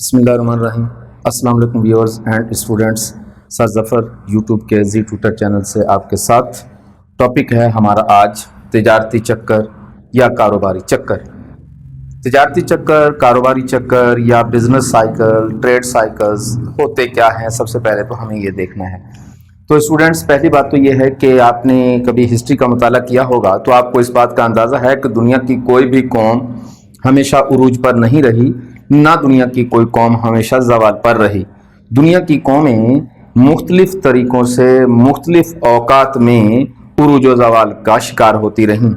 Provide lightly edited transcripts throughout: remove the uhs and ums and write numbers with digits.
بسم اللہ الرحمن الرحیم۔ السلام علیکم viewers and students, sir Zafar YouTube کے زی ٹوٹر چینل سے آپ کے ساتھ ٹاپک ہے ہمارا آج تجارتی چکر یا کاروباری چکر۔ تجارتی چکر، کاروباری چکر یا بزنس سائیکل، ٹریڈ سائیکلز ہوتے کیا ہیں؟ سب سے پہلے تو ہمیں یہ دیکھنا ہے۔ تو اسٹوڈنٹس، پہلی بات تو یہ ہے کہ آپ نے کبھی ہسٹری کا مطالعہ کیا ہوگا تو آپ کو اس بات کا اندازہ ہے کہ دنیا کی کوئی بھی قوم ہمیشہ عروج پر نہیں رہی، نہ دنیا کی کوئی قوم ہمیشہ زوال پر رہی۔ دنیا کی قومیں مختلف طریقوں سے مختلف اوقات میں عروج و زوال کا شکار ہوتی رہیں۔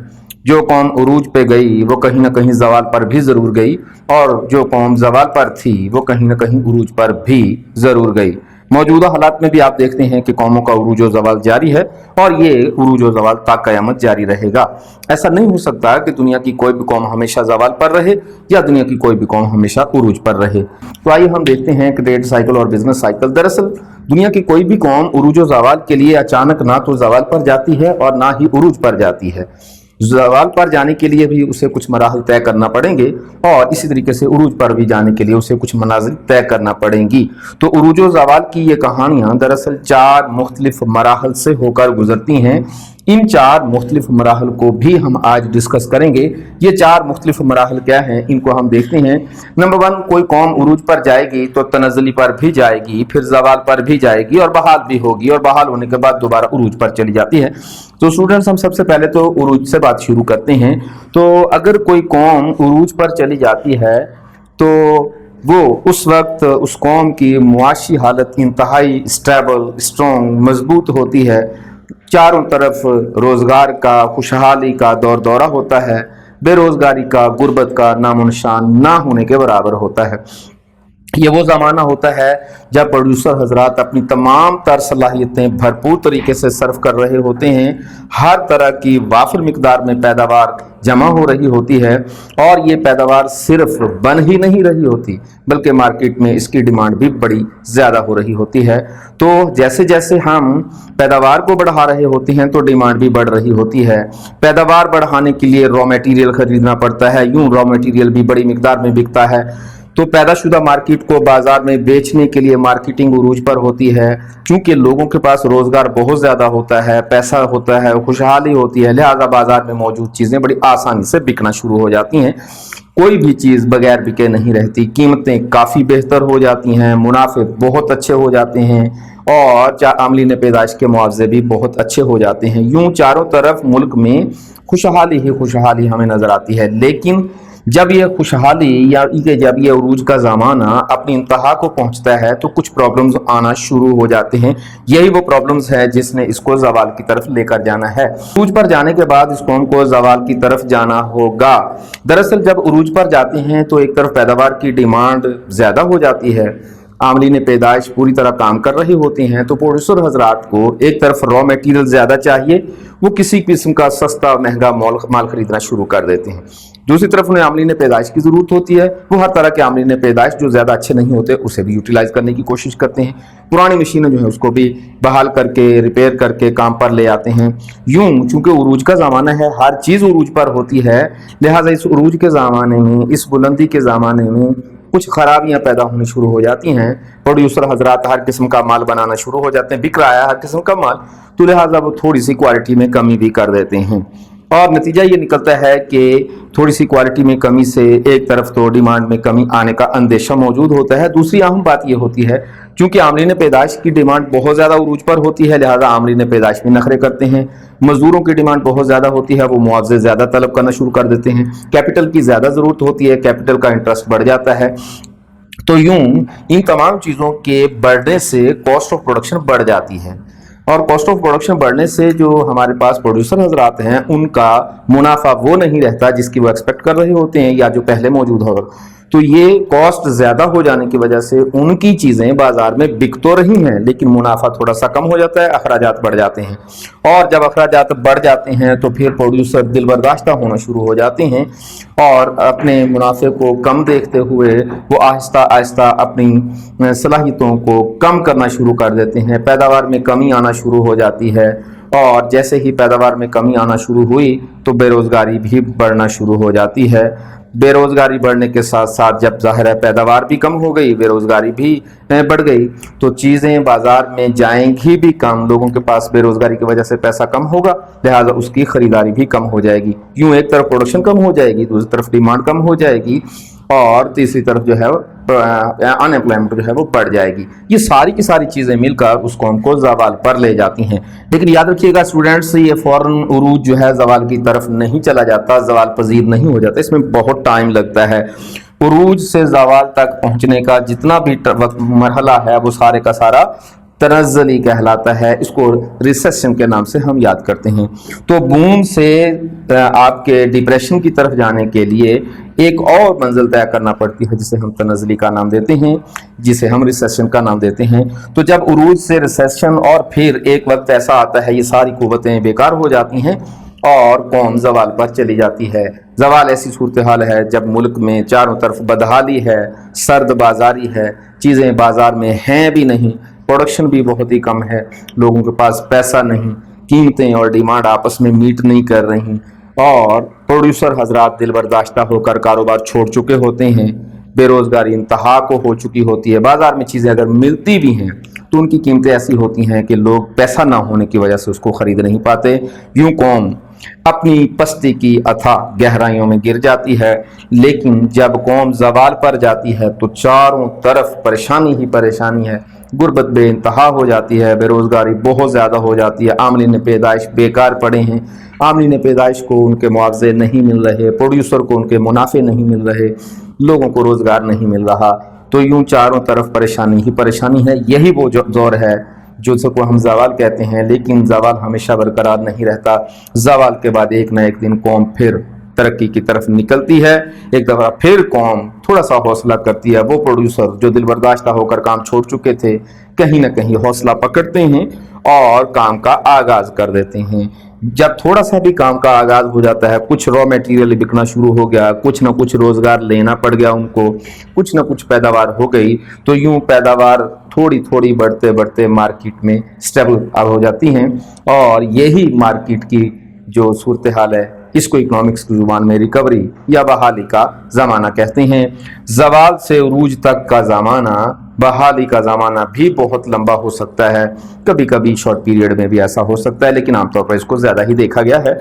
جو قوم عروج پہ گئی وہ کہیں نہ کہیں زوال پر بھی ضرور گئی، اور جو قوم زوال پر تھی وہ کہیں نہ کہیں عروج پر بھی ضرور گئی۔ موجودہ حالات میں بھی آپ دیکھتے ہیں کہ قوموں کا عروج و زوال جاری ہے، اور یہ عروج و زوال تا قیامت جاری رہے گا۔ ایسا نہیں ہو سکتا کہ دنیا کی کوئی بھی قوم ہمیشہ زوال پر رہے یا دنیا کی کوئی بھی قوم ہمیشہ عروج پر رہے۔ تو آئیے ہم دیکھتے ہیں کہ ٹریڈ سائیکل اور بزنس سائیکل۔ دراصل دنیا کی کوئی بھی قوم عروج و زوال کے لیے اچانک نہ تو زوال پر جاتی ہے اور نہ ہی عروج پر جاتی ہے۔ زوال پر جانے کے لیے بھی اسے کچھ مراحل طے کرنا پڑیں گے، اور اسی طریقے سے عروج پر بھی جانے کے لیے اسے کچھ منازل طے کرنا پڑیں گی۔ تو عروج و زوال کی یہ کہانیاں دراصل 4 مختلف مراحل سے ہو کر گزرتی ہیں۔ ان 4 مختلف مراحل کو بھی ہم آج ڈسکس کریں گے۔ یہ 4 مختلف مراحل کیا ہیں، ان کو ہم دیکھتے ہیں۔ نمبر 1، کوئی قوم عروج پر جائے گی تو تنزلی پر بھی جائے گی، پھر زوال پر بھی جائے گی اور بحال بھی ہوگی، اور بحال ہونے کے بعد دوبارہ عروج پر چلی جاتی ہے۔ تو اسٹوڈنٹس، ہم سب سے پہلے تو عروج سے بات شروع کرتے ہیں۔ تو اگر کوئی قوم عروج پر چلی جاتی ہے تو وہ اس وقت اس قوم کی معاشی حالت انتہائی اسٹیبل، اسٹرانگ، مضبوط ہوتی ہے۔ چاروں طرف روزگار کا، خوشحالی کا دور دورہ ہوتا ہے، بے روزگاری کا، غربت کا نام و نشان نہ ہونے کے برابر ہوتا ہے۔ یہ وہ زمانہ ہوتا ہے جب پروڈیوسر حضرات اپنی تمام تر صلاحیتیں بھرپور طریقے سے صرف کر رہے ہوتے ہیں۔ ہر طرح کی وافر مقدار میں پیداوار جمع ہو رہی ہوتی ہے، اور یہ پیداوار صرف بن ہی نہیں رہی ہوتی بلکہ مارکیٹ میں اس کی ڈیمانڈ بھی بڑی زیادہ ہو رہی ہوتی ہے۔ تو جیسے جیسے ہم پیداوار کو بڑھا رہے ہوتے ہیں تو ڈیمانڈ بھی بڑھ رہی ہوتی ہے۔ پیداوار بڑھانے کے لیے را میٹیریل خریدنا پڑتا ہے، یوں را میٹیریل بھی بڑی مقدار میں بکتا ہے۔ تو پیدا شدہ مارکیٹ کو بازار میں بیچنے کے لیے مارکیٹنگ عروج پر ہوتی ہے۔ چونکہ لوگوں کے پاس روزگار بہت زیادہ ہوتا ہے، پیسہ ہوتا ہے، خوشحالی ہوتی ہے، لہذا بازار میں موجود چیزیں بڑی آسانی سے بکنا شروع ہو جاتی ہیں۔ کوئی بھی چیز بغیر بکے نہیں رہتی، قیمتیں کافی بہتر ہو جاتی ہیں، منافع بہت اچھے ہو جاتے ہیں، اور عاملین پیدائش کے معاوضے بھی بہت اچھے ہو جاتے ہیں۔ یوں چاروں طرف ملک میں خوشحالی ہی خوشحالی ہمیں نظر آتی ہے۔ لیکن جب یہ خوشحالی یا جب یہ عروج کا زمانہ اپنی انتہا کو پہنچتا ہے تو کچھ پرابلمز آنا شروع ہو جاتے ہیں۔ یہی وہ پرابلمز ہے جس نے اس کو زوال کی طرف لے کر جانا ہے۔ عروج پر جانے کے بعد اس قوم کو زوال کی طرف جانا ہوگا۔ دراصل جب عروج پر جاتے ہیں تو ایک طرف پیداوار کی ڈیمانڈ زیادہ ہو جاتی ہے، عاملین پیدائش پوری طرح کام کر رہے ہوتے ہیں، تو پروڈیوسر حضرات کو ایک طرف را میٹیریل زیادہ چاہیے، وہ کسی قسم کا سستا مہنگا مال خریدنا شروع کر دیتے ہیں۔ دوسری طرف انہیں عاملین پیدائش کی ضرورت ہوتی ہے، وہ ہر طرح کے عاملین پیدائش جو زیادہ اچھے نہیں ہوتے اسے بھی یوٹیلائز کرنے کی کوشش کرتے ہیں۔ پرانی مشینیں جو ہیں اس کو بھی بحال کر کے، ریپیئر کر کے کام پر لے آتے ہیں۔ یوں چونکہ عروج کا زمانہ ہے، ہر چیز عروج پر ہوتی ہے، لہٰذا اس عروج کے زمانے میں، اس بلندی کے زمانے میں کچھ خرابیاں پیدا ہونی شروع ہو جاتی ہیں۔ پروڈیوسر حضرات ہر قسم کا مال بنانا شروع ہو جاتے ہیں، بک رہا ہے ہر قسم کا مال، تو لہٰذا وہ تھوڑی سی کوالٹی میں کمی بھی کر دیتے ہیں، اور نتیجہ یہ نکلتا ہے کہ تھوڑی سی کوالٹی میں کمی سے ایک طرف تو ڈیمانڈ میں کمی آنے کا اندیشہ موجود ہوتا ہے۔ دوسری اہم بات یہ ہوتی ہے چونکہ عاملین پیدائش کی ڈیمانڈ بہت زیادہ عروج پر ہوتی ہے، لہذا عاملین پیدائش میں نخرے کرتے ہیں۔ مزدوروں کی ڈیمانڈ بہت زیادہ ہوتی ہے، وہ معاوضے زیادہ طلب کرنا شروع کر دیتے ہیں۔ کیپٹل کی زیادہ ضرورت ہوتی ہے، کیپٹل کا انٹرسٹ بڑھ جاتا ہے۔ تو یوں ان تمام چیزوں کے بڑھنے سے کاسٹ آف پروڈکشن بڑھ جاتی ہے، اور کاسٹ آف پروڈکشن بڑھنے سے جو ہمارے پاس پروڈیوسر حضرات ہیں ان کا منافع وہ نہیں رہتا جس کی وہ ایکسپیکٹ کر رہے ہوتے ہیں یا جو پہلے موجود ہوگا۔ تو یہ کاسٹ زیادہ ہو جانے کی وجہ سے ان کی چیزیں بازار میں بک تو رہی ہیں لیکن منافع تھوڑا سا کم ہو جاتا ہے، اخراجات بڑھ جاتے ہیں، اور جب اخراجات بڑھ جاتے ہیں تو پھر پروڈیوسر دل برداشتہ ہونا شروع ہو جاتے ہیں، اور اپنے منافع کو کم دیکھتے ہوئے وہ آہستہ آہستہ اپنی صلاحیتوں کو کم کرنا شروع کر دیتے ہیں، پیداوار میں کمی آنا شروع ہو جاتی ہے، اور جیسے ہی پیداوار میں کمی آنا شروع ہوئی تو بے روزگاری بھی بڑھنا شروع ہو جاتی ہے۔ بے روزگاری بڑھنے کے ساتھ ساتھ جب ظاہر ہے پیداوار بھی کم ہو گئی، بے روزگاری بھی بڑھ گئی، تو چیزیں بازار میں جائیں گی بھی کم، لوگوں کے پاس بے روزگاری کی وجہ سے پیسہ کم ہوگا، لہٰذا اس کی خریداری بھی کم ہو جائے گی۔ یوں ایک طرف پروڈکشن کم ہو جائے گی، دوسری طرف ڈیمانڈ کم ہو جائے گی، اور تیسری طرف جو ہے ان ایمپلائمنٹ جو ہے وہ بڑھ جائے گی۔ یہ ساری کی ساری چیزیں مل کر اس قوم کو زوال پر لے جاتی ہیں۔ لیکن یاد رکھیے گا اسٹوڈنٹس، یہ فوراً عروج جو ہے زوال کی طرف نہیں چلا جاتا، زوال پذیر نہیں ہو جاتا، اس میں بہت ٹائم لگتا ہے۔ عروج سے زوال تک پہنچنے کا جتنا بھی مرحلہ ہے وہ سارے کا سارا تنزلی کہلاتا ہے، اس کو ریسیشن کے نام سے ہم یاد کرتے ہیں۔ تو بوم سے آپ کے ڈپریشن کی طرف جانے کے لیے ایک اور منزل طے کرنا پڑتی ہے جسے ہم تنزلی کا نام دیتے ہیں، جسے ہم ریسیشن کا نام دیتے ہیں۔ تو جب عروج سے ریسیشن اور پھر ایک وقت ایسا آتا ہے یہ ساری قوتیں بیکار ہو جاتی ہیں اور قوم زوال پر چلی جاتی ہے۔ زوال ایسی صورتحال ہے جب ملک میں چاروں طرف بدحالی ہے، سرد بازاری ہے، چیزیں بازار میں ہیں بھی نہیں، پروڈکشن بھی بہت ہی کم ہے، لوگوں کے پاس پیسہ نہیں، قیمتیں اور ڈیمانڈ آپس میں میٹ نہیں کر رہی، اور پروڈیوسر حضرات دل برداشتہ ہو کر کاروبار چھوڑ چکے ہوتے ہیں، بے روزگاری انتہا کو ہو چکی ہوتی ہے، بازار میں چیزیں اگر ملتی بھی ہیں تو ان کی قیمتیں ایسی ہوتی ہیں کہ لوگ پیسہ نہ ہونے کی وجہ سے اس کو خرید نہیں پاتے۔ یوں قوم اپنی پستی کی اتھا گہرائیوں میں گر جاتی ہے۔ لیکن جب قوم زوال پر جاتی ہے تو چاروں طرف پریشانی ہی پریشانی ہے، غربت بے انتہا ہو جاتی ہے، بے روزگاری بہت زیادہ ہو جاتی ہے، عاملین پیدائش بیکار پڑے ہیں، عاملین پیدائش کو ان کے معاوضے نہیں مل رہے، پروڈیوسر کو ان کے منافع نہیں مل رہے، لوگوں کو روزگار نہیں مل رہا، تو یوں چاروں طرف پریشانی ہی پریشانی ہے۔ یہی وہ دور ہے جو اس کو ہم زوال کہتے ہیں، لیکن زوال ہمیشہ برقرار نہیں رہتا۔ زوال کے بعد ایک نہ ایک دن قوم پھر ترقی کی طرف نکلتی ہے، ایک دفعہ پھر قوم تھوڑا سا حوصلہ کرتی ہے، وہ پروڈیوسر جو دل برداشتہ ہو کر کام چھوڑ چکے تھے کہیں نہ کہیں حوصلہ پکڑتے ہیں اور کام کا آغاز کر دیتے ہیں۔ جب تھوڑا سا بھی کام کا آغاز ہو جاتا ہے، کچھ را میٹیریل بکنا شروع ہو گیا، کچھ نہ کچھ روزگار لینا پڑ گیا ان کو، کچھ نہ کچھ پیداوار ہو گئی، تو یوں پیداوار تھوڑی تھوڑی بڑھتے بڑھتے مارکیٹ میں سٹیبل ہو جاتی ہیں، اور یہی مارکیٹ کی جو صورتحال ہے اس کو اکنامکس کی زبان میں ریکوری یا بحالی کا زمانہ کہتے ہیں۔ زوال سے عروج تک کا زمانہ، بحالی کا زمانہ بھی بہت لمبا ہو سکتا ہے، کبھی کبھی شارٹ پیریڈ میں بھی ایسا ہو سکتا ہے، لیکن عام طور پر اس کو زیادہ ہی دیکھا گیا ہے۔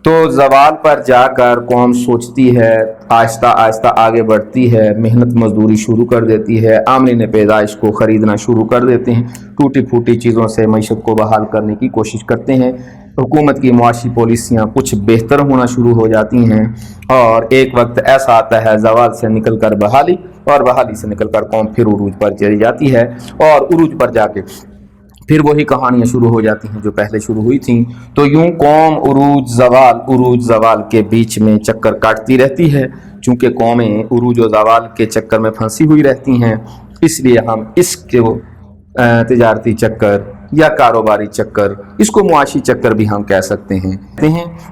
تو زوال پر جا کر قوم سوچتی ہے، آہستہ آہستہ آگے بڑھتی ہے، محنت مزدوری شروع کر دیتی ہے، عاملین پیدائش کو خریدنا شروع کر دیتے ہیں، ٹوٹی پھوٹی چیزوں سے معیشت کو بحال کرنے کی کوشش کرتے ہیں، حکومت کی معاشی پالیسیاں کچھ بہتر ہونا شروع ہو جاتی ہیں، اور ایک وقت ایسا آتا ہے زوال سے نکل کر بحالی، اور بحالی سے نکل کر قوم پھر عروج پر چلی جاتی ہے، اور عروج پر جا کے پھر وہی کہانیاں شروع ہو جاتی ہیں جو پہلے شروع ہوئی تھیں۔ تو یوں قوم عروج زوال کے بیچ میں چکر کاٹتی رہتی ہے، چونکہ قومیں عروج و زوال کے چکر میں پھنسی ہوئی رہتی ہیں، اس لیے ہم اس کے تجارتی چکر یا کاروباری چکر، اس کو معاشی چکر بھی ہم کہہ سکتے ہیں۔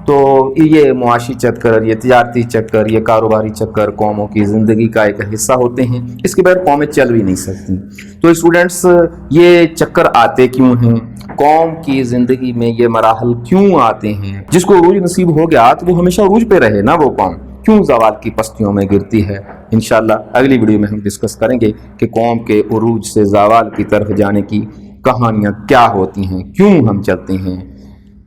تو یہ معاشی چکر، یہ تجارتی چکر، یہ کاروباری چکر قوموں کی زندگی کا ایک حصہ ہوتے ہیں، اس کے بغیر قومیں چل بھی نہیں سکتی۔ تو اسٹوڈنٹس، یہ چکر آتے کیوں ہیں؟ قوم کی زندگی میں یہ مراحل کیوں آتے ہیں؟ جس کو عروج نصیب ہو گیا تو وہ ہمیشہ عروج پہ رہے نا، وہ قوم کیوں زوال کی پستیوں میں گرتی ہے؟ انشاءاللہ اگلی ویڈیو میں ہم ڈسکس کریں گے کہ قوم کے عروج سے زوال کی طرف جانے کی کہانیاں کیا ہوتی ہیں، کیوں ہم چلتے ہیں۔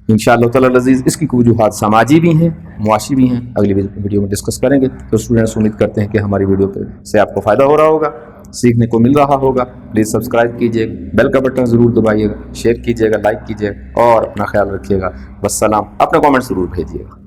انشاءاللہ تعالی العزیز اس کی وجوہات سماجی بھی ہیں، معاشی بھی ہیں، اگلی ویڈیو میں ڈسکس کریں گے۔ تو اسٹوڈنٹس امید کرتے ہیں کہ ہماری ویڈیو سے آپ کو فائدہ ہو رہا ہوگا، سیکھنے کو مل رہا ہوگا۔ پلیز سبسکرائب کیجیے، بیل کا بٹن ضرور دبائیے گا، شیئر کیجیے گا، لائک کیجیے گا، اور اپنا خیال رکھیے گا۔ والسلام، اپنا کامنٹ ضرور بھیجیے گا۔